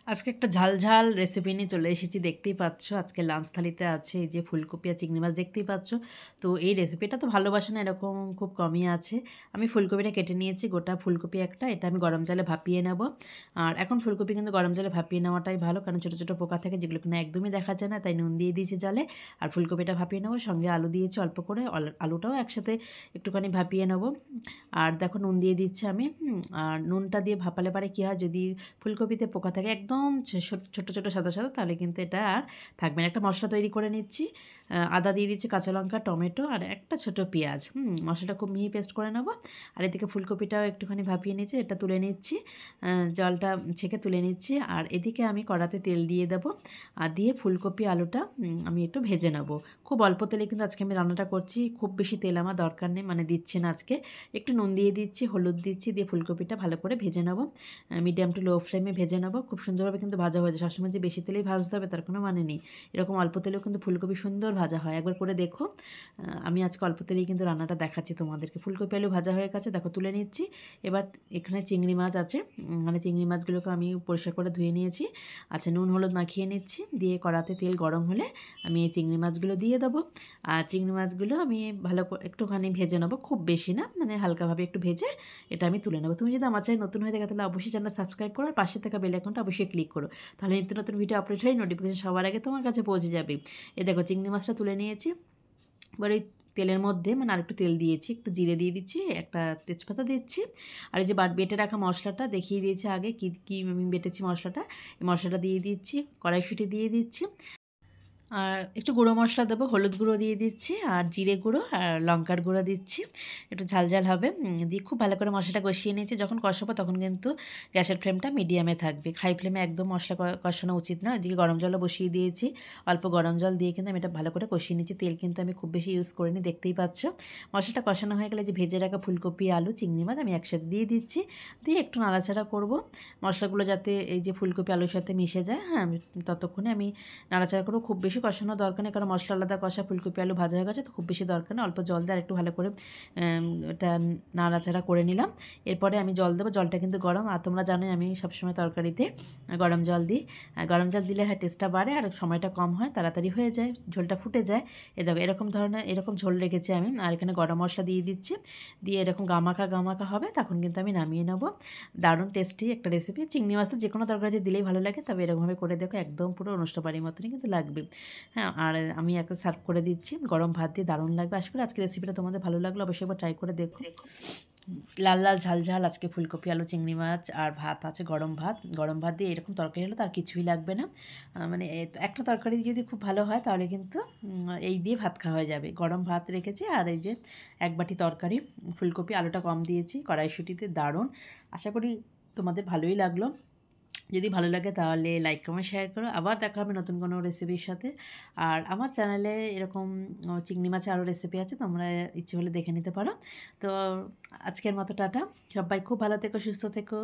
আজকে একটা ঝাল ঝাল রেসিপি নিয়ে চলে এসেছি, দেখতেই পাচ্ছ। আজকে লাঞ্চ থালিতে আছে এই যে ফুলকপি আর চিংড়ি মাছ, দেখতেই পাচ্ছ। তো এই রেসিপিটা তো ভালোবাসে না এরকম খুব কমই আছে। আমি ফুলকপিটা কেটে নিয়েছি, গোটা ফুলকপি একটা, এটা আমি গরম জলে ভাপিয়ে নেব। আর এখন ফুলকপি কিন্তু গরম জলে ভাপিয়ে নেওয়াটাই ভালো, কারণ ছোটো ছোটো পোকা থাকে যেগুলো কিনা একদমই দেখা যায় না, তাই নুন দিয়ে দিয়েছি জলে। আর ফুলকপিটা ভাপিয়ে নেবো, সঙ্গে আলু দিয়েছি অল্প করে, আলুটাও একসাথে একটুখানি ভাপিয়ে নেব। আর দেখো নুন দিয়ে দিচ্ছি আমি। আর নুনটা দিয়ে ভাপালে পারে কী হয়, যদি ফুলকপিতে পোকা থাকে একদম ছোটো ছোটো সাদা সাদা, তাহলে কিন্তু এটা আর থাকবে না। একটা মশলা তৈরি করে নিচ্ছি। আদা দিয়ে দিচ্ছি, কাঁচা লঙ্কা, টমেটো আর একটা ছোটো পেঁয়াজ। মশলাটা খুব মিহি পেস্ট করে নেবো। আর এদিকে ফুলকপিটাও একটুখানি ভাপিয়ে নিচ্ছি, এটা তুলে নিচ্ছি, জলটা ছেঁকে তুলে নিচ্ছি। আর এদিকে আমি কড়াতে তেল দিয়ে দেবো, আর দিয়ে ফুলকপি আলুটা আমি একটু ভেজে নেবো। খুব অল্প তেলে কিন্তু আজকে আমি রান্নাটা করছি, খুব বেশি তেল আমার দরকার নেই, মানে দিচ্ছি না আজকে। একটু নুন দিয়ে দিচ্ছি, হলুদ দিচ্ছি, দিয়ে ফুলকপিটা ভালো করে ভেজে নেবো। মিডিয়াম টু লো ফ্লেমে ভেজে নেবো। খুব সুন্দরভাবে কিন্তু ভাজা হয়ে যায়। সবসময় যে বেশি তেলেই ভাজতে হবে তার কোনো মানে নেই। এরকম অল্প তেলেও কিন্তু ফুলকপি সুন্দর ভাজা হয়, একবার করে দেখো। আমি আজকে অল্প তেলেই কিন্তু রান্নাটা দেখাচ্ছি তোমাদেরকে। ফুলকপি আলু ভাজা হয়ে গেছে, দেখো তুলে নিচ্ছি। এবার এখানে চিংড়ি মাছ আছে, মানে চিংড়ি মাছগুলোকে আমি পরিষ্কার করে ধুয়ে নিয়েছি। আচ্ছা, নুন হলুদ মাখিয়ে নিচ্ছি, দিয়ে কড়াতে তেল গরম হলে আমি এই চিংড়ি মাছগুলো দিয়ে দেবো। আর চিংড়ি মাছগুলো আমি ভালো করে একটুখানি ভেজে নেবো, খুব বেশি না, মানে হালকাভাবে একটু ভেজে এটা আমি তুলে নেবো। তুমি যদি আমার চ্যানেল নতুন হয়ে থাকে তাহলে অবশ্যই চ্যানেল সাবস্ক্রাইব করো, আর পাশে থাকা বেল আইকনটা অবশ্যই ক্লিক করো, তাহলে নিত্য নতুন ভিডিও আপলোড হয়ে নোটিফিকেশন সবার আগে তোমার কাছে পৌঁছে যাবে। এ দেখো চিংড়ি মাছটা তুলে নিয়েছি। এবার ওই তেলের মধ্যে, মানে আরেকটু তেল দিয়েছি, একটু জিরে দিয়ে দিচ্ছি, একটা তেজপাতা দিচ্ছি। আর এই যে বেটে রাখা মশলাটা দেখিয়ে দিয়েছি আগে, কী কী আমি বেটেছি মশলাটা, এই মশলাটা দিয়ে দিচ্ছি, কড়াইশুঁটি দিয়ে দিচ্ছি। আর একটু গুঁড়ো মশলা দেবো, হলুদ গুঁড়ো দিয়ে দিচ্ছি, আর জিরে গুঁড়ো আর লঙ্কার গুঁড়ো দিচ্ছি, একটু ঝাল ঝাল হবে। দিয়ে খুব ভালো করে মশলাটা কষিয়ে নিয়েছি। যখন কষাবো তখন কিন্তু গ্যাসের ফ্লেমটা মিডিয়ামে থাকবে, হাই ফ্লেমে একদম মশলা কষানো উচিত না। এদিকে গরম জলও বসিয়ে দিয়েছি, অল্প গরম জল দিয়ে কিন্তু আমি এটা ভালো করে কষিয়ে নিচ্ছি। তেল কিন্তু আমি খুব বেশি ইউজ করিনি, দেখতেই পাচ্ছ। মশলাটা কষানো হয়ে গেলে যে ভেজে রাখা ফুলকপি আলু চিংড়ি মাছ আমি একসাথে দিয়ে দিচ্ছি, দিয়ে একটু নাড়াচাড়া করব, মশলাগুলো যাতে এই যে ফুলকপি আলুর সাথে মিশে যায়। হ্যাঁ, ততক্ষণে আমি নাড়াচাড়া করবো, খুব বেশি কষানো দরকার নেই, কারণ মশলা আলাদা কষা, ফুলকপি আলু ভাজা হয়ে গেছে, তো খুব বেশি দরকার নেই। অল্প জল দিয়ে আর একটু ভালো করে এটা নাড়াচাড়া করে নিলাম। এরপরে আমি জল দেবো, জলটা কিন্তু গরম, আর তোমরা জানোই আমি সবসময় তরকারিতে গরম জল দিই। গরম জল দিলে হয় টেস্টটা বাড়ে, আর সময়টা কম হয়, তাড়াতাড়ি হয়ে যায়, ঝোলটা ফুটে যায়। দেখো এরকম ধরনের এরকম ঝোল রেখেছি আমি। আর এখানে গরম মশলা দিয়ে দিচ্ছি, দিয়ে এরকম গামাখা গামাখা হবে, তখন কিন্তু আমি নামিয়ে নেবো। দারুণ টেস্টি একটা রেসিপি। চিংড়ি মাছ তো যে কোনো তরকারিতে দিলেই ভালো লাগে, তবে এরকমভাবে করে দেখো, একদম পুরো অনুষ্ঠান বাড়ির মতনই কিন্তু লাগবে। হ্যাঁ, আর আমি একটা সার্ভ করে দিচ্ছি গরম ভাত দিয়ে, দারুণ লাগবে। আশা করি আজকে রেসিপিটা তোমাদের ভালো লাগলো, অবশ্যই একবার ট্রাই করে দেখো। লাল লাল ঝাল ঝাল আজকে ফুলকপি আলু চিংড়ি মাছ, আর ভাত আছে গরম ভাত। গরম ভাত দিয়ে এরকম তরকারি হলে তার কিছুই লাগবে না। মানে একটা তরকারি যদি খুব ভালো হয় তাহলে কিন্তু এই দিয়ে ভাত খাওয়া হয়ে যাবে। গরম ভাত রেখেছি, আর এই যে এক বাটি তরকারি, ফুলকপি আলুটা কম দিয়েছি, কড়াইশুঁটিতে, দারুণ। আশা করি তোমাদের ভালোই লাগলো। যদি ভালো লাগে তাহলে লাইক কমেন্ট শেয়ার করো। আবার দেখা হবে নতুন কোনো রেসিপির সাথে। আর আমার চ্যানেলে এরকম চিংড়ি মাছের আরও রেসিপি আছে, তোমরা ইচ্ছে হলে দেখে নিতে পারো। তো আজকের মতো টাটা, সবাই খুব ভালো থেকো, সুস্থ থেকো।